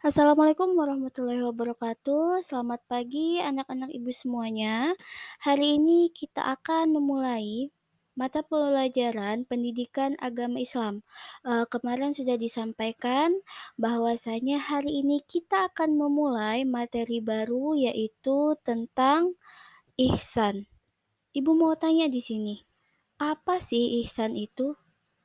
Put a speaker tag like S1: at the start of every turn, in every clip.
S1: Assalamualaikum warahmatullahi wabarakatuh. Selamat pagi anak-anak ibu semuanya. Hari ini kita akan memulai mata pelajaran pendidikan agama Islam. Kemarin sudah disampaikan bahwasanya hari ini kita akan memulai materi baru yaitu tentang ihsan. Ibu mau tanya di sini, apa sih ihsan itu?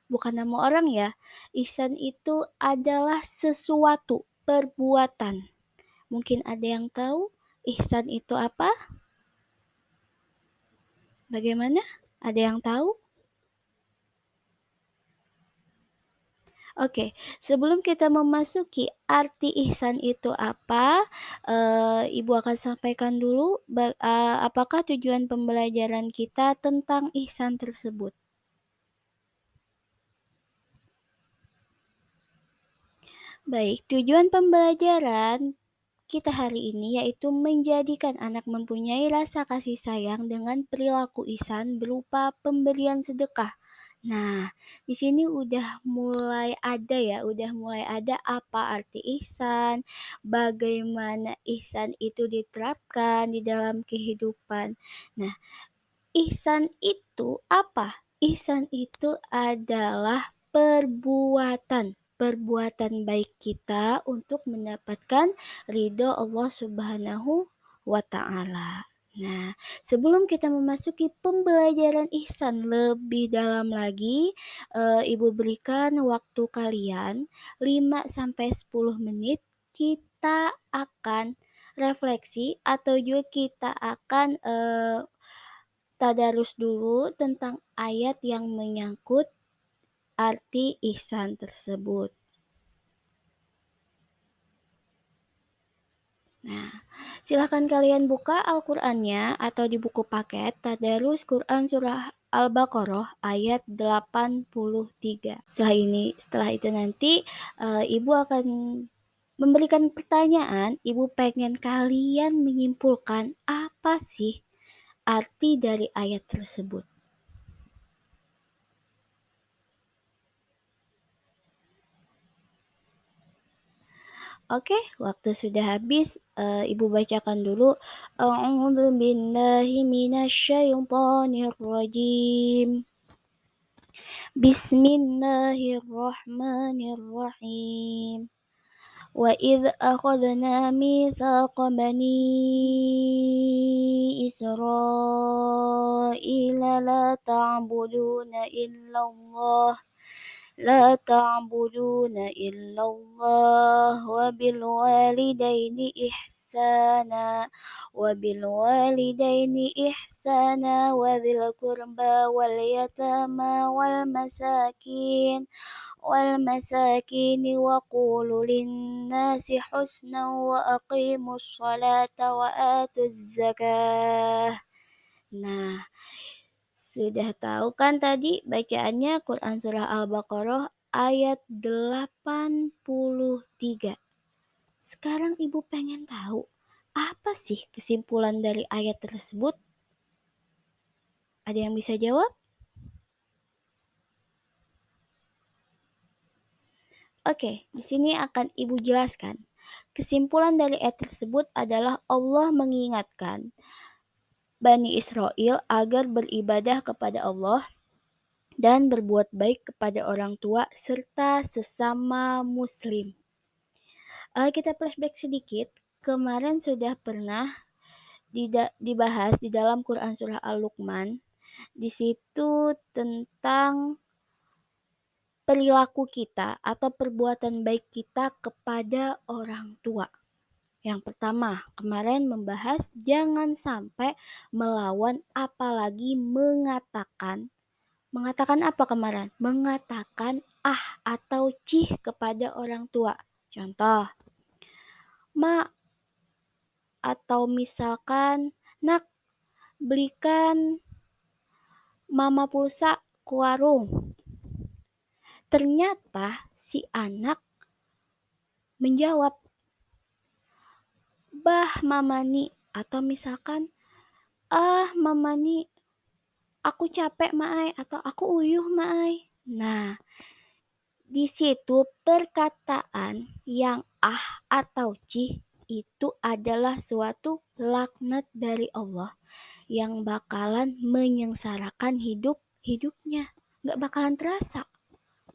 S1: Bukan nama orang ya. Ihsan itu adalah sesuatu, perbuatan. Mungkin ada yang tahu ihsan itu apa? Bagaimana? Ada yang tahu? Oke, sebelum kita memasuki arti ihsan itu apa, Ibu akan sampaikan dulu apakah tujuan pembelajaran kita tentang ihsan tersebut. Baik, tujuan pembelajaran kita hari ini yaitu menjadikan anak mempunyai rasa kasih sayang dengan perilaku ihsan berupa pemberian sedekah. Nah, di sini udah mulai ada apa arti ihsan, bagaimana ihsan itu diterapkan di dalam kehidupan. Nah, ihsan itu apa? Ihsan itu adalah perbuatan baik kita untuk mendapatkan ridho Allah Subhanahu wa Ta'ala. Nah, sebelum kita memasuki pembelajaran ihsan lebih dalam lagi, Ibu berikan waktu kalian 5 sampai 10 menit kita akan refleksi atau juga kita akan tadarus dulu tentang ayat yang menyangkut arti ihsan tersebut. Nah, silahkan kalian buka Al-Qur'annya atau di buku paket Tadarus Quran Surah Al-Baqarah ayat 83. Setelah itu nanti Ibu akan memberikan pertanyaan, Ibu pengen kalian menyimpulkan apa sih arti dari ayat tersebut. Oke, waktu sudah habis. Ibu bacakan dulu. A'udzu billahi minasyaitonir rajim. Bismillahirrahmanirrahim. Wa idh akhadna mitsaqa bani Israila لا تعبدون إلا الله وبالوالدين إحسانا وذي القربى واليتامى والمساكين وقولوا للناس حسنا وأقيموا الصلاة وآتوا الزكاة. Nah, sudah tahu kan tadi bacaannya Quran Surah Al-Baqarah ayat 83. Sekarang Ibu pengen tahu, apa sih kesimpulan dari ayat tersebut? Ada yang bisa jawab? Oke, di sini akan Ibu jelaskan. Kesimpulan dari ayat tersebut adalah Allah mengingatkan Bani Israel agar beribadah kepada Allah dan berbuat baik kepada orang tua serta sesama muslim. Kita flashback sedikit, kemarin sudah pernah dibahas di dalam Quran Surah Al-Luqman, di situ tentang perilaku kita atau perbuatan baik kita kepada orang tua. Yang pertama, kemarin membahas jangan sampai melawan apalagi mengatakan apa kemarin? Mengatakan atau cih kepada orang tua. Contoh, Ma atau misalkan Nak, belikan Mama pulsa ke warung. Ternyata si anak menjawab, Bah Mamani, atau misalkan Mamani, aku capek Maai, atau aku uyuh Maai. Nah, di situ perkataan yang atau cih itu adalah suatu laknat dari Allah yang bakalan menyengsarakan hidupnya. Nggak bakalan terasa.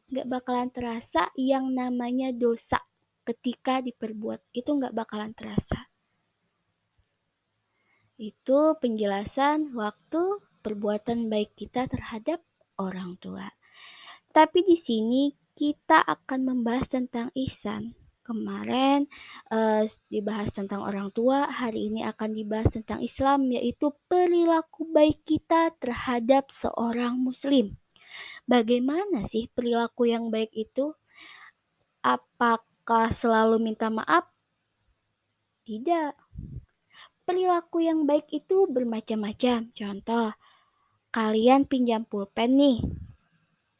S1: Nggak bakalan terasa yang namanya dosa ketika diperbuat. Itu nggak bakalan terasa. Itu penjelasan waktu perbuatan baik kita terhadap orang tua. Tapi di sini kita akan membahas tentang ihsan. Kemarin dibahas tentang orang tua, hari ini akan dibahas tentang Islam, yaitu perilaku baik kita terhadap seorang muslim. Bagaimana sih perilaku yang baik itu? Apakah selalu minta maaf? Tidak. Perilaku yang baik itu bermacam-macam. Contoh, kalian pinjam pulpen nih.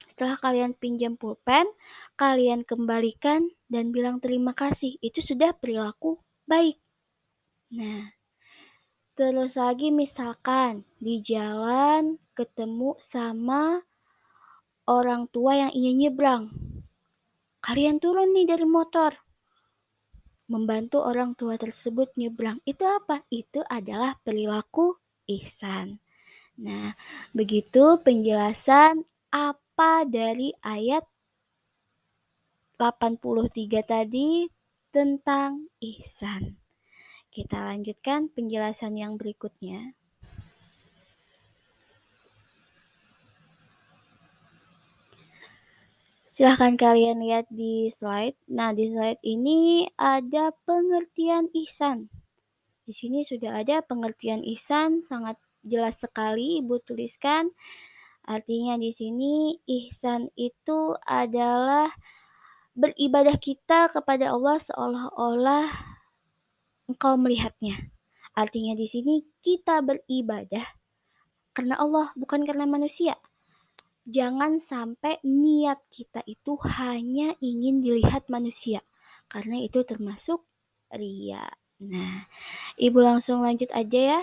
S1: Setelah kalian pinjam pulpen, kalian kembalikan dan bilang terima kasih. Itu sudah perilaku baik. Nah, terus lagi misalkan di jalan ketemu sama orang tua yang ingin nyebrang. Kalian turun nih dari motor, membantu orang tua tersebut nyebrang. Itu apa? Itu adalah perilaku ihsan. Nah, begitu penjelasan apa dari ayat 83 tadi tentang ihsan. Kita lanjutkan penjelasan yang berikutnya. Silahkan kalian lihat di slide. Nah, di slide ini ada pengertian ihsan. Di sini sudah ada pengertian ihsan, sangat jelas sekali Ibu tuliskan. Artinya di sini ihsan itu adalah beribadah kita kepada Allah seolah-olah engkau melihatnya. Artinya di sini kita beribadah karena Allah, bukan karena manusia. Jangan sampai niat kita itu hanya ingin dilihat manusia, karena itu termasuk riya. Nah, Ibu langsung lanjut aja ya.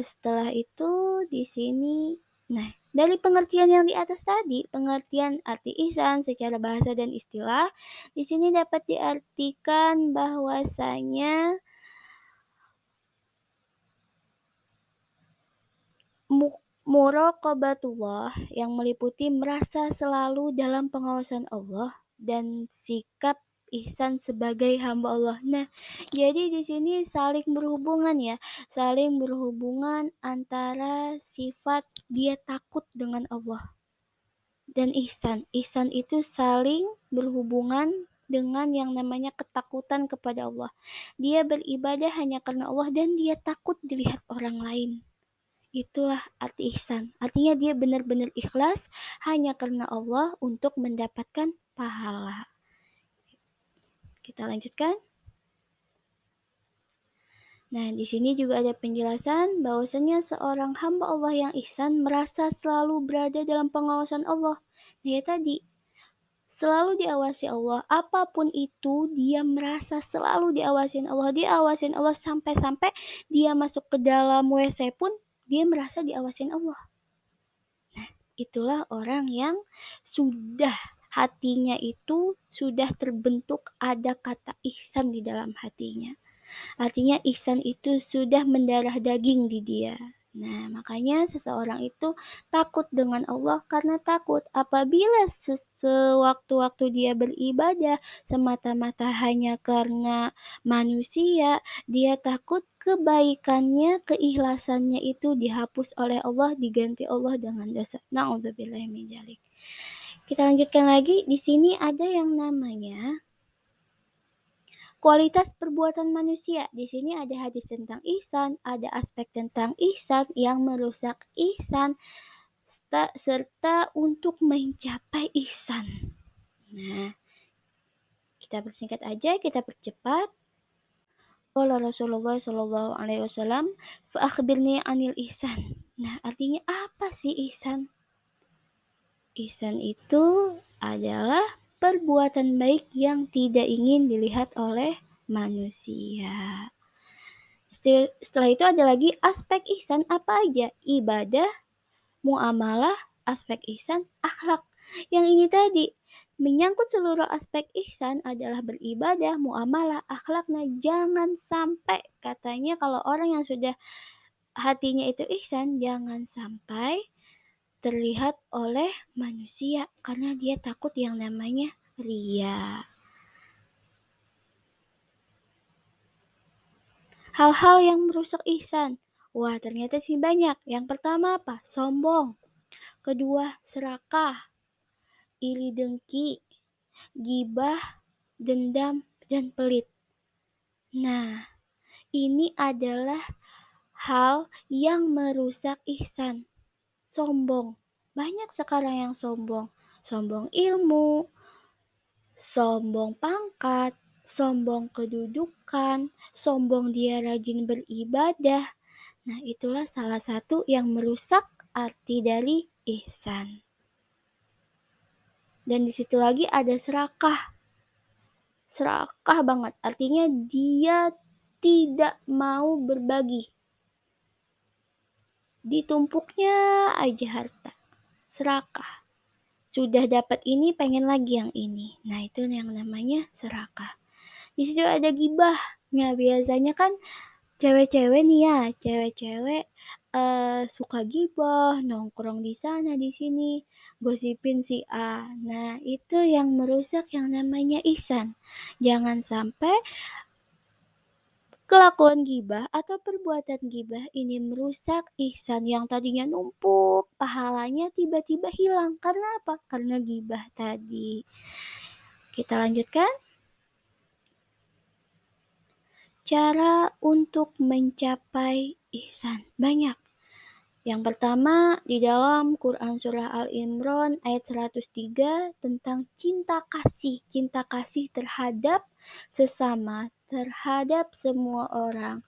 S1: Setelah itu di sini, nah dari pengertian yang di atas tadi, pengertian arti ihsan secara bahasa dan istilah, di sini dapat diartikan bahwasanya muraqabatullah yang meliputi merasa selalu dalam pengawasan Allah dan sikap ihsan sebagai hamba Allah. Nah, jadi di sini saling berhubungan ya, saling berhubungan antara sifat dia takut dengan Allah dan ihsan. Ihsan itu saling berhubungan dengan yang namanya ketakutan kepada Allah. Dia beribadah hanya karena Allah dan dia takut dilihat orang lain. Itulah arti ihsan. Artinya dia benar-benar ikhlas hanya karena Allah untuk mendapatkan pahala. Kita lanjutkan. Nah, di sini juga ada penjelasan bahwasanya seorang hamba Allah yang ihsan merasa selalu berada dalam pengawasan Allah. Nah, ya tadi, selalu diawasi Allah. Apapun itu, dia merasa selalu diawasin Allah. Diawasin Allah sampai-sampai dia masuk ke dalam WC pun, dia merasa diawasin Allah. Itulah orang yang sudah hatinya itu sudah terbentuk ada kata ihsan di dalam hatinya. Artinya ihsan itu sudah mendarah daging di dia. Nah, makanya seseorang itu takut dengan Allah karena takut apabila sewaktu-waktu dia beribadah semata-mata hanya karena manusia, dia takut kebaikannya, keikhlasannya itu dihapus oleh Allah, diganti Allah dengan dosa. Na'udzubillahi min dzalik. Kita lanjutkan lagi. Di sini ada yang namanya kualitas perbuatan manusia. Di sini ada hadis tentang ihsan, ada aspek tentang ihsan yang merusak ihsan, serta untuk mencapai ihsan. Nah, kita persingkat aja, kita percepat. Qala Rasulullah sallallahu alaihi wasallam, fa akhbirni 'anil ihsan. Nah, artinya apa sih ihsan? Ihsan itu adalah perbuatan baik yang tidak ingin dilihat oleh manusia. Setelah itu ada lagi aspek ihsan apa aja? Ibadah, muamalah, aspek ihsan, akhlak. Yang ini tadi, Menyangkut seluruh aspek ihsan adalah beribadah, muamalah, akhlak. Nah, jangan sampai katanya kalau orang yang sudah hatinya itu ihsan, jangan sampai terlihat oleh manusia karena dia takut yang namanya ria. Hal-hal yang merusak ihsan. Wah, ternyata sih banyak. Yang pertama apa? Sombong. Kedua, serakah, iri dengki, gibah, dendam, dan pelit. Nah, ini adalah hal yang merusak ihsan. Sombong. Banyak sekarang yang sombong. Sombong ilmu, sombong pangkat, sombong kedudukan, sombong dia rajin beribadah. Nah, itulah salah satu yang merusak arti dari ihsan. Dan di situ lagi ada serakah. Serakah banget, artinya dia tidak mau berbagi. Ditumpuknya aja harta. Serakah. Sudah dapat ini, pengen lagi yang ini. Nah, itu yang namanya serakah. Di situ ada gibah. Nah, biasanya kan cewek-cewek nih ya, cewek-cewek suka gibah, nongkrong di sana di sini, gosipin si A. Nah, itu yang merusak yang namanya ihsan. Jangan sampai kelakuan gibah atau perbuatan gibah ini merusak ihsan yang tadinya numpuk, pahalanya tiba-tiba hilang. Karena apa? Karena gibah tadi. Kita lanjutkan. Cara untuk mencapai ihsan banyak. Yang pertama di dalam Quran Surah Al-Imran ayat 103 tentang cinta kasih terhadap sesama, terhadap semua orang,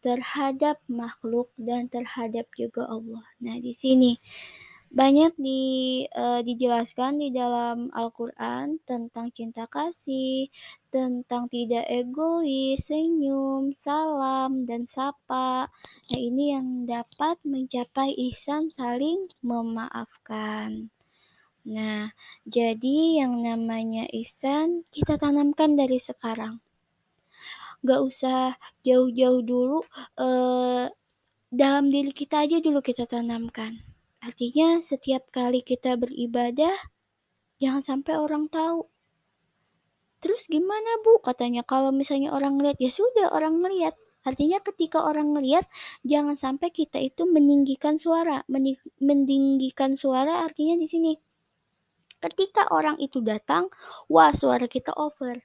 S1: terhadap makhluk dan terhadap juga Allah. Nah, di sini banyak dijelaskan di dalam Al-Quran tentang cinta kasih, tentang tidak egois, senyum, salam, dan sapa. Nah, ini yang dapat mencapai ihsan saling memaafkan. Nah, jadi yang namanya ihsan kita tanamkan dari sekarang. Gak usah jauh-jauh dulu, dalam diri kita aja dulu kita tanamkan. Artinya setiap kali kita beribadah, jangan sampai orang tahu. Terus gimana Bu? Katanya kalau misalnya orang ngeliat, ya sudah orang ngeliat. Artinya ketika orang ngeliat, jangan sampai kita itu meninggikan suara. Meninggikan suara artinya di sini. Ketika orang itu datang, wah suara kita over.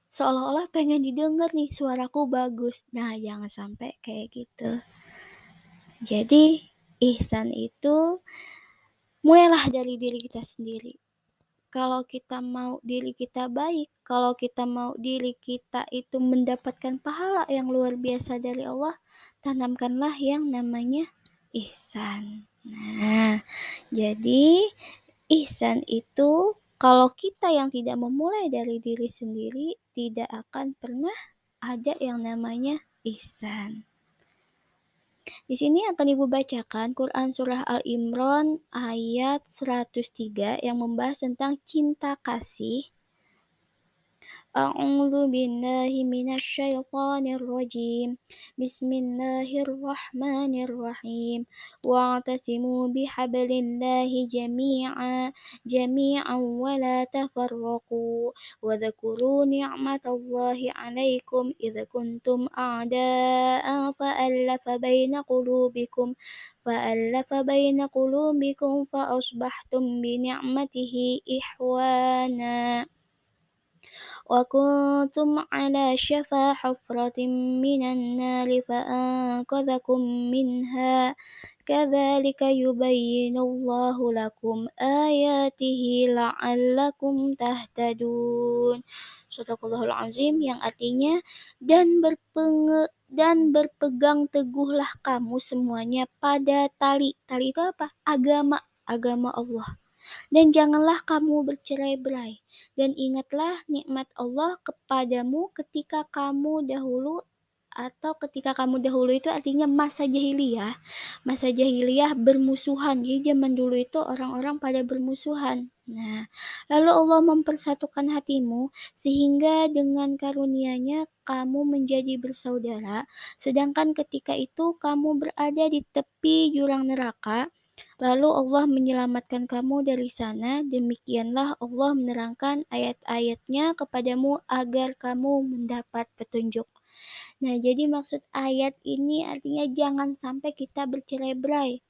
S1: Seolah-olah pengen didengar nih, suaraku bagus. Nah, jangan sampai kayak gitu. Jadi, ihsan itu mulailah dari diri kita sendiri. Kalau kita mau diri kita baik, kalau kita mau diri kita itu mendapatkan pahala yang luar biasa dari Allah, tanamkanlah yang namanya ihsan. Nah, jadi ihsan itu kalau kita yang tidak memulai dari diri sendiri, tidak akan pernah ada yang namanya ihsan. Di sini akan Ibu bacakan Quran Surah Al-Imran ayat 103 yang membahas tentang cinta kasih. A'udzu billahi minasyaitonir rajim. Bismillahirrahmanirrahim. Wa'tasimu bihablillahi jami'an wa la tafarraqu. Wa dzkuru ni'matallahi 'alaikum idz kuntum a'da'an fa'alafa baina qulubikum fa asbahtum bi ni'matihi ihwana. وكنتم على شفا حفرة من النار فأنقذكم منها كذلك يبين الله لكم آياته لعلكم تهتدون. Sadaqallahul Azim, yang artinya dan berpegang teguhlah kamu semuanya pada tali. Tali itu apa? Agama Allah. Dan janganlah kamu bercerai-berai. Dan ingatlah nikmat Allah kepadamu ketika kamu dahulu atau ketika kamu dahulu itu artinya masa jahiliyah. Masa jahiliyah bermusuhan, jadi zaman dulu itu orang-orang pada bermusuhan. Nah, lalu Allah mempersatukan hatimu sehingga dengan karunia-Nya kamu menjadi bersaudara, sedangkan ketika itu kamu berada di tepi jurang neraka. Lalu Allah menyelamatkan kamu dari sana, demikianlah Allah menerangkan ayat-ayat-Nya kepadamu agar kamu mendapat petunjuk. Nah, jadi maksud ayat ini artinya jangan sampai kita bercerai-berai.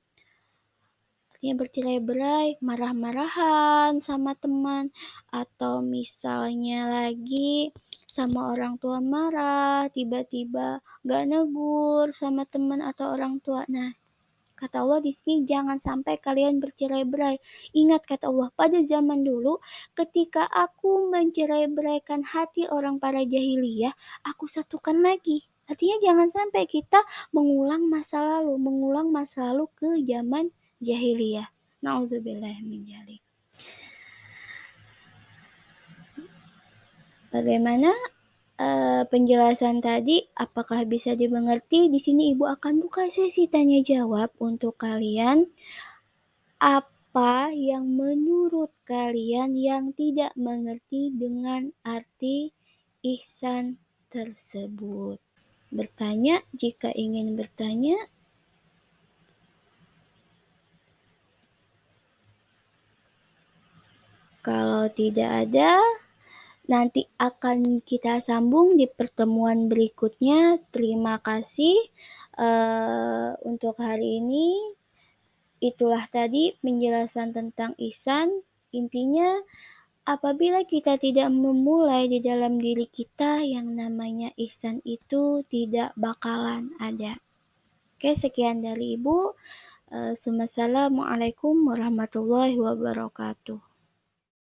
S1: Artinya bercerai-berai, marah-marahan sama teman, atau misalnya lagi sama orang tua marah, tiba-tiba gak negur sama teman atau orang tua. Nah, kata Allah di sini jangan sampai kalian bercerai-berai. Ingat kata Allah, pada zaman dulu ketika aku mencerai-beraikan hati orang para jahiliyah, aku satukan lagi. Artinya jangan sampai kita mengulang masa lalu ke zaman jahiliyah. Nauzubillah min dzalik. Bagaimana penjelasan tadi? Apakah bisa dimengerti? Di sini Ibu akan buka sesi tanya jawab untuk kalian. Apa yang menurut kalian yang tidak mengerti dengan arti ihsan tersebut? Bertanya jika ingin bertanya. Kalau tidak ada, nanti akan kita sambung di pertemuan berikutnya. Terima kasih untuk hari ini. Itulah tadi penjelasan tentang ihsan. Intinya, apabila kita tidak memulai di dalam diri kita, yang namanya ihsan itu tidak bakalan ada. Oke, sekian dari Ibu. Assalamualaikum warahmatullahi wabarakatuh.